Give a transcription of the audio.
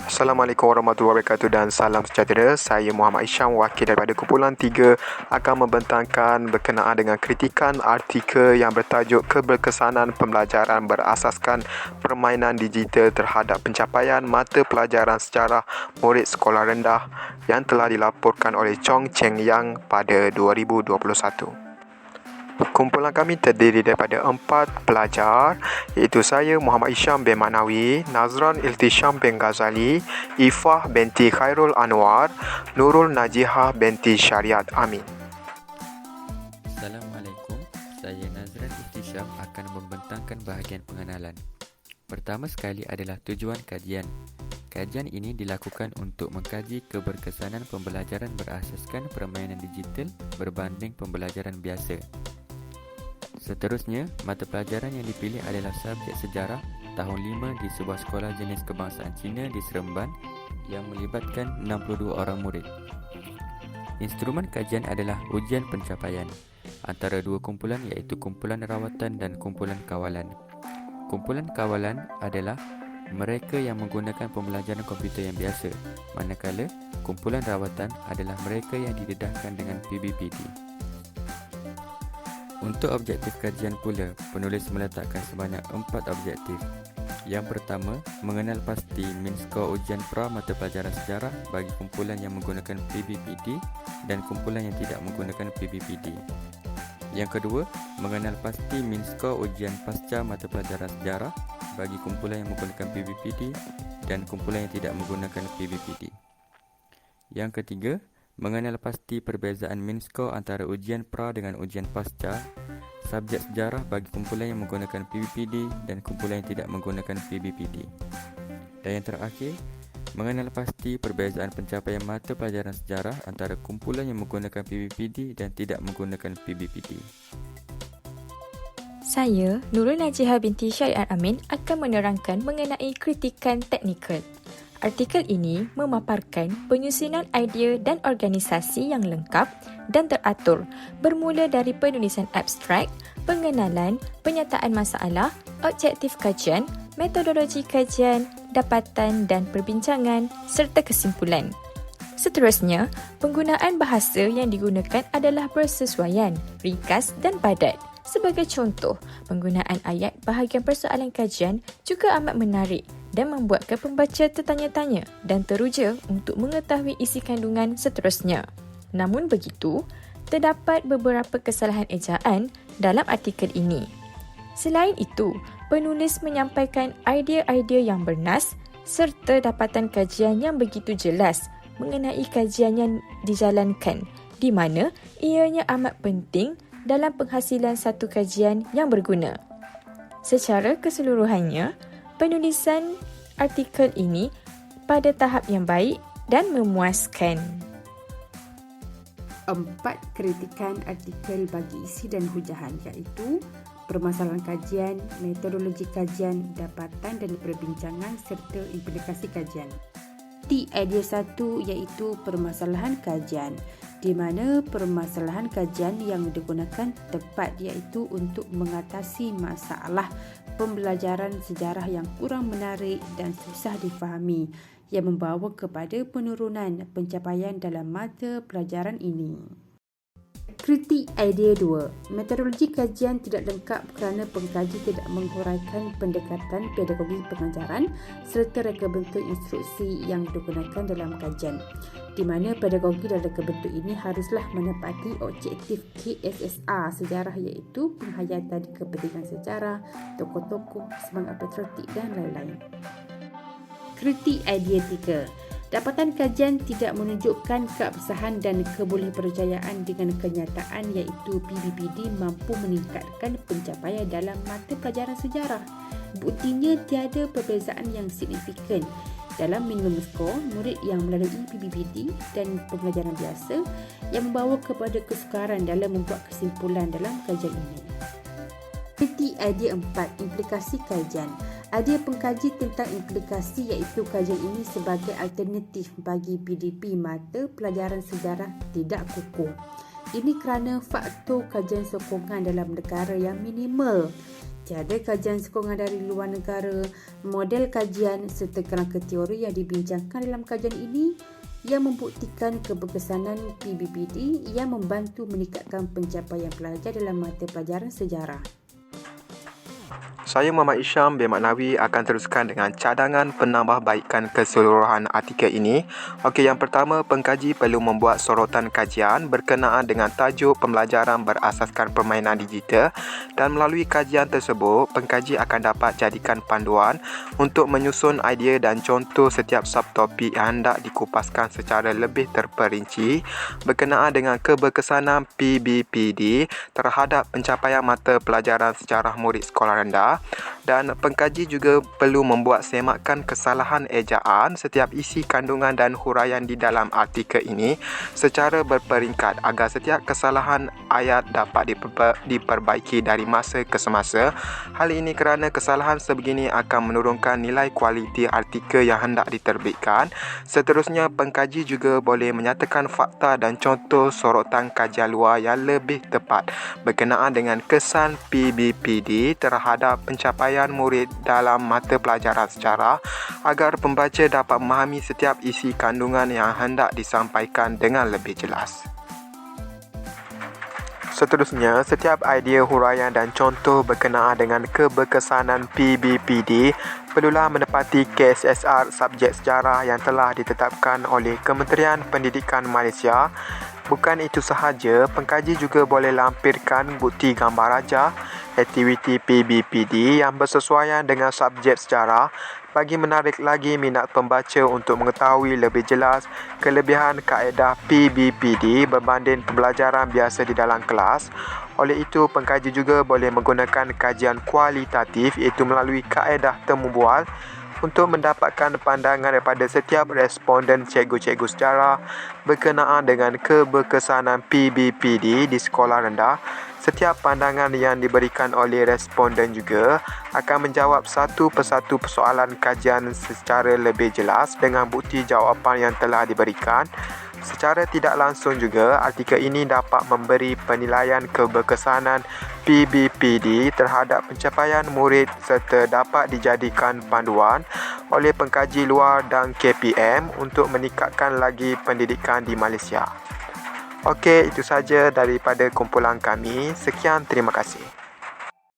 Assalamualaikum warahmatullahi wabarakatuh dan salam sejahtera. Saya Muhammad Isyam, wakil daripada kumpulan 3, akan membentangkan berkenaan dengan kritikan artikel yang bertajuk Keberkesanan Pembelajaran Berasaskan Permainan Digital Terhadap Pencapaian Mata Pelajaran Sejarah Murid Sekolah Rendah yang telah dilaporkan oleh Chong Cheng Yang pada 2021. Kumpulan kami terdiri daripada 4 pelajar, iaitu saya Muhammad Isyam bin Maknawi, Nazran Iltisham bin Ghazali, Ifah binti Khairul Anwar, Nurul Najihah binti Syariat Amin. Assalamualaikum, saya Nazran Iltisham akan membentangkan bahagian pengenalan. Pertama sekali adalah tujuan kajian. Kajian ini dilakukan untuk mengkaji keberkesanan pembelajaran berasaskan permainan digital berbanding pembelajaran biasa. Seterusnya, mata pelajaran yang dipilih adalah subjek sejarah tahun 5 di sebuah sekolah jenis kebangsaan Cina di Seremban yang melibatkan 62 orang murid. Instrumen kajian adalah ujian pencapaian antara dua kumpulan, iaitu kumpulan rawatan dan kumpulan kawalan. Kumpulan kawalan adalah mereka yang menggunakan pembelajaran komputer yang biasa, manakala kumpulan rawatan adalah mereka yang didedahkan dengan PBPD. Untuk objektif kajian pula, penulis meletakkan sebanyak 4 objektif. Yang pertama, mengenal pasti min skor ujian pra mata pelajaran sejarah bagi kumpulan yang menggunakan PBPD dan kumpulan yang tidak menggunakan PBPD. Yang kedua, mengenal pasti min skor ujian pasca mata pelajaran sejarah bagi kumpulan yang menggunakan PBPD dan kumpulan yang tidak menggunakan PBPD. Yang ketiga, mengenal pasti perbezaan min skor antara ujian pra dengan ujian pasca subjek sejarah bagi kumpulan yang menggunakan PBPD dan kumpulan yang tidak menggunakan PBPD. Dan yang terakhir, mengenal pasti perbezaan pencapaian mata pelajaran sejarah antara kumpulan yang menggunakan PBPD dan tidak menggunakan PBPD. Saya, Nurul Najihah binti Syariat Amin, akan menerangkan mengenai kritikan teknikal. Artikel ini memaparkan penyusunan idea dan organisasi yang lengkap dan teratur, bermula dari penulisan abstrak, pengenalan, penyataan masalah, objektif kajian, metodologi kajian, dapatan dan perbincangan serta kesimpulan. Seterusnya, penggunaan bahasa yang digunakan adalah bersesuaian, ringkas dan padat. Sebagai contoh, penggunaan ayat bahagian persoalan kajian juga amat menarik dan membuatkan pembaca tertanya-tanya dan teruja untuk mengetahui isi kandungan seterusnya. Namun begitu, terdapat beberapa kesalahan ejaan dalam artikel ini. Selain itu, penulis menyampaikan idea-idea yang bernas serta dapatan kajian yang begitu jelas mengenai kajian yang dijalankan, di mana ianya amat penting dalam penghasilan satu kajian yang berguna. Secara keseluruhannya, penulisan artikel ini pada tahap yang baik dan memuaskan. 4 kritikan artikel bagi isi dan hujahan, iaitu permasalahan kajian, metodologi kajian, dapatan dan perbincangan serta implikasi kajian. Idea 1 iaitu permasalahan kajian, di mana permasalahan kajian yang digunakan tepat iaitu untuk mengatasi masalah pembelajaran sejarah yang kurang menarik dan susah difahami yang membawa kepada penurunan pencapaian dalam mata pelajaran ini. Kritik idea 2. Metodologi kajian tidak lengkap kerana pengkaji tidak menghuraikan pendekatan pedagogi pengajaran serta reka bentuk instruksi yang digunakan dalam kajian, di mana pedagogi dalam reka bentuk ini haruslah menepati objektif KSSR sejarah, iaitu penghayatan kepentingan sejarah, tokoh-tokoh, semangat patriotik dan lain-lain. Kritik idea 3. Dapatan kajian tidak menunjukkan keabsahan dan kebolehpercayaan dengan kenyataan, iaitu PBPD mampu meningkatkan pencapaian dalam mata pelajaran sejarah. Buktinya tiada perbezaan yang signifikan dalam minimum skor murid yang melalui PBPD dan pembelajaran biasa yang membawa kepada kesukaran dalam membuat kesimpulan dalam kajian ini. Kritik idea 4. Implikasi kajian. Idea pengkaji tentang implikasi iaitu kajian ini sebagai alternatif bagi PDP mata pelajaran sejarah tidak kukuh. Ini kerana faktor kajian sokongan dalam negara yang minimal cara kajian sokongan dari luar negara, model kajian serta kerangka teori yang dibincangkan dalam kajian ini yang membuktikan keberkesanan PBPD yang membantu meningkatkan pencapaian pelajar dalam mata pelajaran sejarah. Saya Muhammad Isham bin Maknawi akan teruskan dengan cadangan penambahbaikan keseluruhan artikel ini. Okey, yang pertama, pengkaji perlu membuat sorotan kajian berkenaan dengan tajuk pembelajaran berasaskan permainan digital dan melalui kajian tersebut, pengkaji akan dapat jadikan panduan untuk menyusun idea dan contoh setiap subtopik yang hendak dikupaskan secara lebih terperinci berkenaan dengan keberkesanan PBPD terhadap pencapaian mata pelajaran sejarah murid sekolah rendah. Dan pengkaji juga perlu membuat semakan kesalahan ejaan setiap isi kandungan dan huraian di dalam artikel ini secara berperingkat agar setiap kesalahan ayat dapat diperbaiki dari masa ke semasa. Hal ini kerana kesalahan sebegini akan menurunkan nilai kualiti artikel yang hendak diterbitkan. Seterusnya, pengkaji juga boleh menyatakan fakta dan contoh sorotan kajian luar yang lebih tepat berkenaan dengan kesan PBPD terhadap pencapaian murid dalam mata pelajaran sejarah agar pembaca dapat memahami setiap isi kandungan yang hendak disampaikan dengan lebih jelas. Seterusnya, setiap idea, huraian dan contoh berkenaan dengan keberkesanan PBPD perlulah menepati KSSR subjek sejarah yang telah ditetapkan oleh Kementerian Pendidikan Malaysia. Bukan itu sahaja, pengkaji juga boleh lampirkan bukti gambar rajah aktiviti PBPD yang bersesuaian dengan subjek sejarah bagi menarik lagi minat pembaca untuk mengetahui lebih jelas kelebihan kaedah PBPD berbanding pembelajaran biasa di dalam kelas. Oleh itu, pengkaji juga boleh menggunakan kajian kualitatif iaitu melalui kaedah temu bual untuk mendapatkan pandangan daripada setiap responden cikgu-cikgu sejarah berkenaan dengan keberkesanan PBPD di sekolah rendah. Setiap pandangan yang diberikan oleh responden juga akan menjawab satu persatu persoalan kajian secara lebih jelas dengan bukti jawapan yang telah diberikan. Secara tidak langsung juga, artikel ini dapat memberi penilaian keberkesanan PBPD terhadap pencapaian murid serta dapat dijadikan panduan oleh pengkaji luar dan KPM untuk meningkatkan lagi pendidikan di Malaysia. Okey, itu saja daripada kumpulan kami. Sekian, terima kasih.